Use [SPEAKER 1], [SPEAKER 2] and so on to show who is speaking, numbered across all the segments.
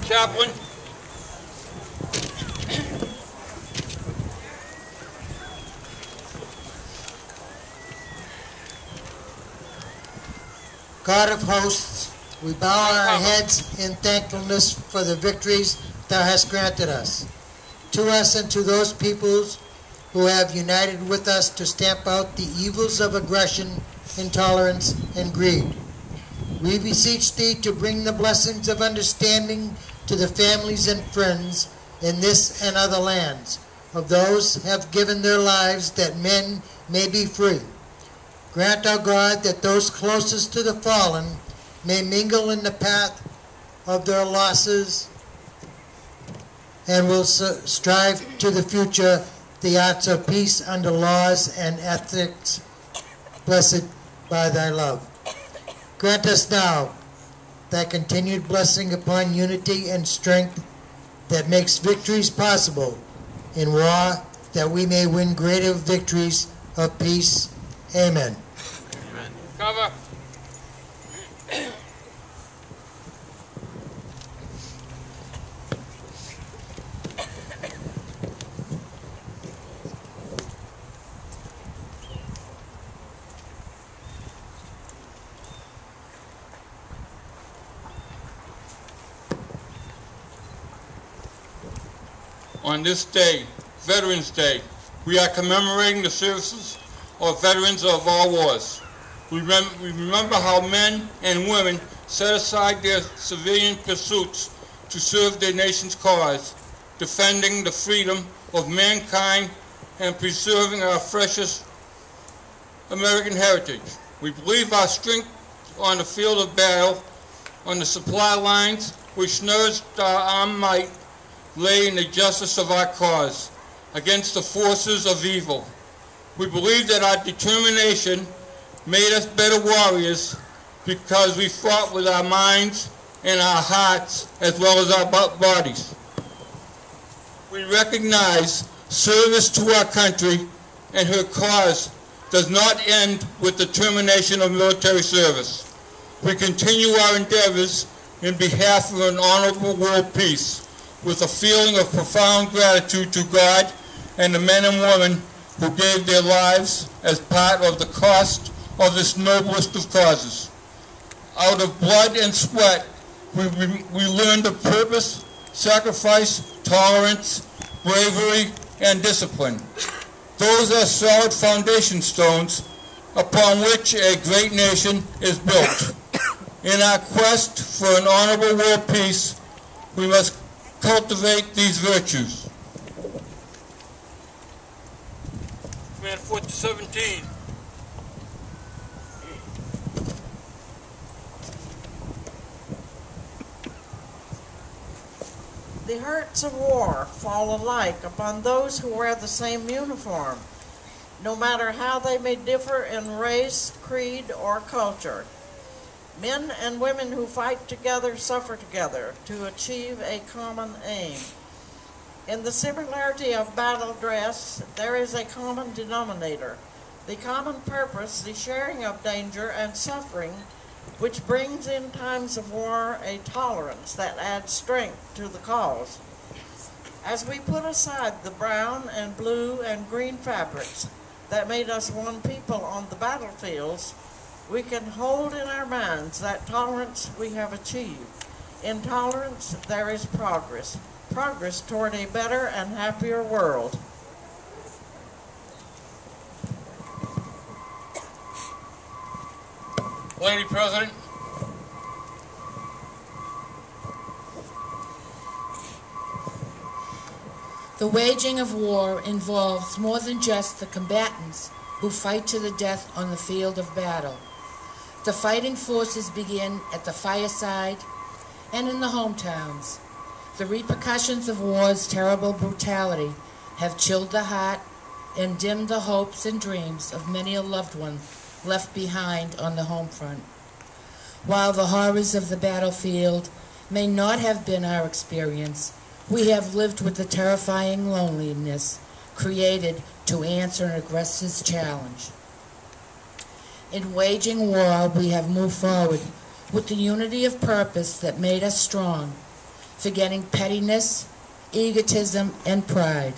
[SPEAKER 1] Chaplain.
[SPEAKER 2] God of hosts, we bow our heads in thankfulness for the victories thou hast granted us. To us and to those peoples who have united with us to stamp out the evils of aggression, intolerance, and greed. We beseech thee to bring the blessings of understanding to the families and friends in this and other lands of those who have given their lives that men may be free. Grant, O God, that those closest to the fallen may mingle in the path of their losses and will strive to the future the arts of peace under laws and ethics blessed by thy love. Grant us now thy continued blessing upon unity and strength that makes victories possible in war, that we may win greater victories of peace. Amen.
[SPEAKER 1] Amen. Cover. On this day, Veterans Day, we are commemorating the services of veterans of all wars. We remember how men and women set aside their civilian pursuits to serve their nation's cause, defending the freedom of mankind and preserving our precious American heritage. We believe our strength on the field of battle, on the supply lines, which nourished our armed might, lay in the justice of our cause against the forces of evil. We believe that our determination made us better warriors because we fought with our minds and our hearts as well as our bodies. We recognize service to our country and her cause does not end with the termination of military service. We continue our endeavors in behalf of an honorable world peace with a feeling of profound gratitude to God and the men and women who gave their lives as part of the cost of this noblest of causes. Out of blood and sweat, we learned of purpose, sacrifice, tolerance, bravery, and discipline. Those are solid foundation stones upon which a great nation is built. In our quest for an honorable world peace, we must cultivate these virtues. Command 4-17.
[SPEAKER 3] The hurts of war fall alike upon those who wear the same uniform, no matter how they may differ in race, creed, or culture. Men and women who fight together suffer together to achieve a common aim. In the similarity of battle dress, there is a common denominator, the common purpose, the sharing of danger and suffering, which brings in times of war a tolerance that adds strength to the cause. As we put aside the brown and blue and green fabrics that made us one people on the battlefields, we can hold in our minds that tolerance we have achieved. In tolerance, there is progress. Progress toward a better and happier world.
[SPEAKER 1] Lady President.
[SPEAKER 4] The waging of war involves more than just the combatants who fight to the death on the field of battle. The fighting forces begin at the fireside and in the hometowns. The repercussions of war's terrible brutality have chilled the heart and dimmed the hopes and dreams of many a loved one left behind on the home front. While the horrors of the battlefield may not have been our experience, we have lived with the terrifying loneliness created to answer an aggressor's challenge. In waging war, we have moved forward with the unity of purpose that made us strong. forgetting pettiness, egotism, and pride.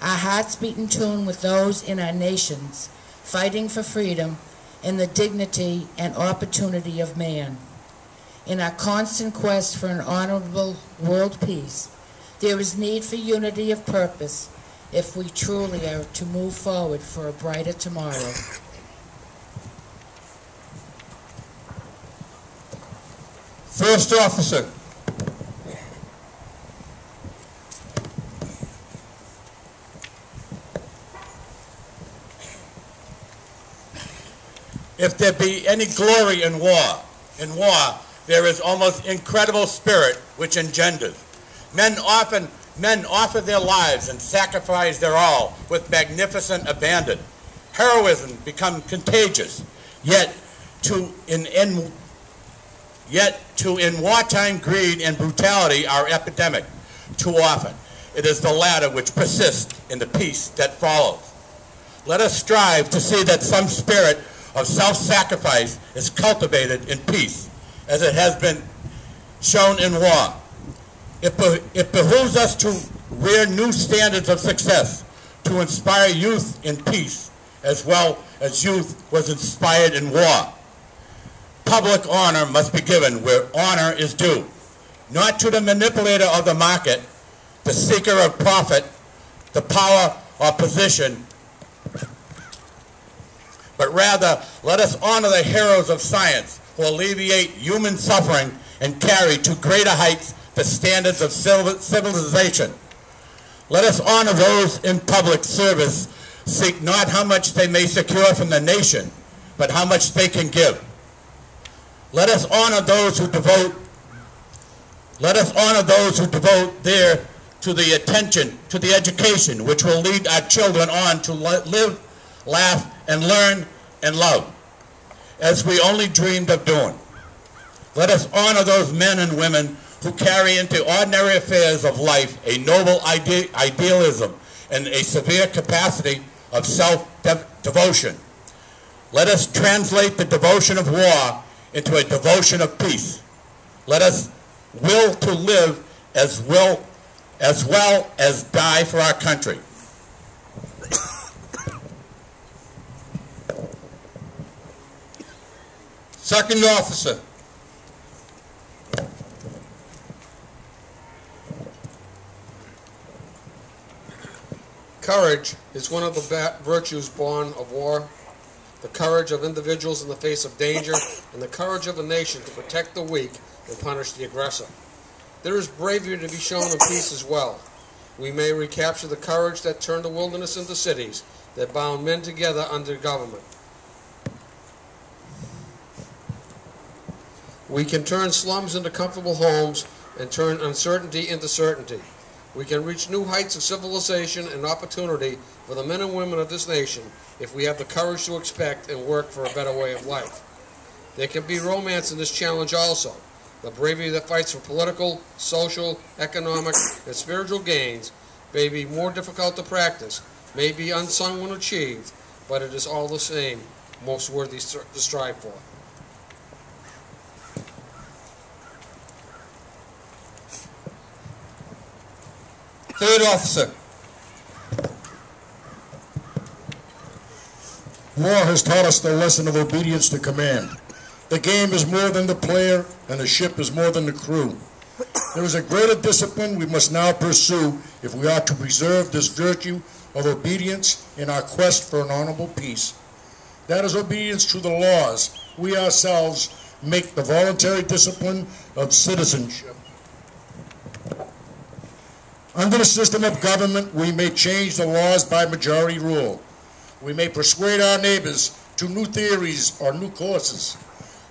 [SPEAKER 4] Our hearts beat in tune with those in our nations fighting for freedom and the dignity and opportunity of man. In our constant quest for an honorable world peace, there is need for unity of purpose if we truly are to move forward for a brighter tomorrow.
[SPEAKER 1] First officer.
[SPEAKER 5] If there be any glory in war, there is almost incredible spirit which engenders. Men offer their lives and sacrifice their all with magnificent abandon. Heroism becomes contagious, yet in wartime greed and brutality are epidemic. Too often, it is the latter which persists in the peace that follows. Let us strive to see that some spirit of self-sacrifice is cultivated in peace, as it has been shown in war. It behooves us to rear new standards of success, to inspire youth in peace, as well as youth was inspired in war. Public honor must be given where honor is due, not to the manipulator of the market, the seeker of profit, the power or position, but rather let us honor the heroes of science who alleviate human suffering and carry to greater heights the standards of civilization. Let us honor those in public service, seek not how much they may secure from the nation, but how much they can give. Let us honor those who devote their to the attention, to the education, which will lead our children on to live, laugh, and learn and love, as we only dreamed of doing. Let us honor those men and women who carry into ordinary affairs of life a noble idealism and a severe capacity of self-devotion. Let us translate the devotion of war into a devotion of peace. Let us will to live as well as die for our country.
[SPEAKER 1] Second officer.
[SPEAKER 6] Courage is one of the virtues born of war. The courage of individuals in the face of danger, and the courage of a nation to protect the weak and punish the aggressor. There is bravery to be shown in peace as well. We may recapture the courage that turned the wilderness into cities, that bound men together under government. We can turn slums into comfortable homes and turn uncertainty into certainty. We can reach new heights of civilization and opportunity for the men and women of this nation if we have the courage to expect and work for a better way of life. There can be romance in this challenge also. The bravery that fights for political, social, economic, and spiritual gains may be more difficult to practice, may be unsung when achieved, but it is all the same, most worthy to strive for.
[SPEAKER 1] Third officer.
[SPEAKER 7] War has taught us the lesson of obedience to command. The game is more than the player, and the ship is more than the crew. There is a greater discipline we must now pursue if we are to preserve this virtue of obedience in our quest for an honorable peace. That is obedience to the laws. We ourselves make the voluntary discipline of citizenship. Under the system of government, we may change the laws by majority rule. We may persuade our neighbors to new theories or new courses.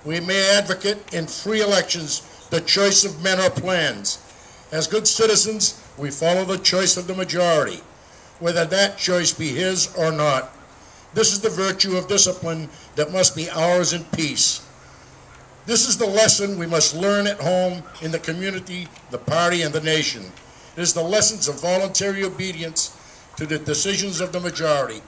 [SPEAKER 7] We may advocate in free elections the choice of men or plans. As good citizens, we follow the choice of the majority, whether that choice be his or not. This is the virtue of discipline that must be ours in peace. This is the lesson we must learn at home, in the community, the party, and the nation. It is the lessons of voluntary obedience to the decisions of the majority.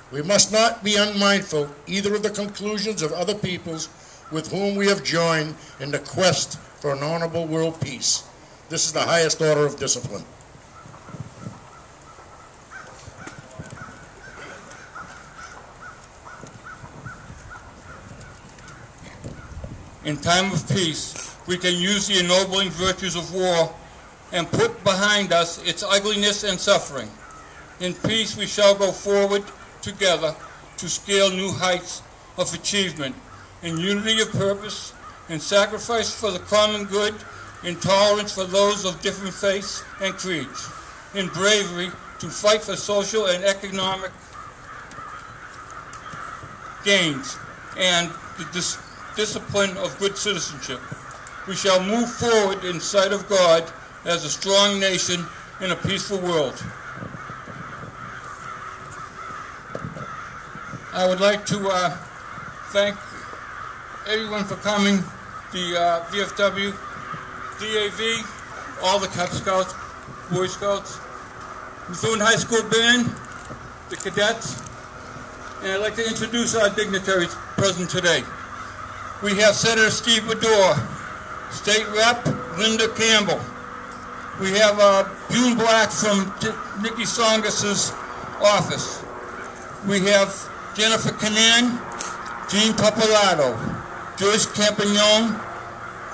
[SPEAKER 7] We must not be unmindful either of the conclusions of other peoples with whom we have joined in the quest for an honorable world peace. This is the highest order of discipline.
[SPEAKER 1] In time of peace, we can use the ennobling virtues of war and put behind us its ugliness and suffering. In peace, we shall go forward together to scale new heights of achievement in unity of purpose, in sacrifice for the common good, in tolerance for those of different faiths and creeds, in bravery to fight for social and economic gains, and the discipline of good citizenship. We shall move forward in sight of God as a strong nation in a peaceful world. I would like to thank everyone for coming, the VFW, DAV, all the Cub Scouts, Boy Scouts, Methuen High School Band, the cadets, and I'd like to introduce our dignitaries present today. We have Senator Steve Bador, State Rep Linda Campbell. We have June Black from Nikki Songas's office. We have Jennifer Canan, Jean Papalato, Joyce Campagnon,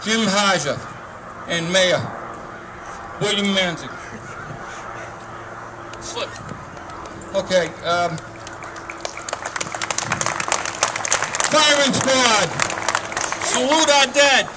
[SPEAKER 1] Jim Haja, and Mayor William Manzi. Slip. Okay. Firing squad, salute our dead.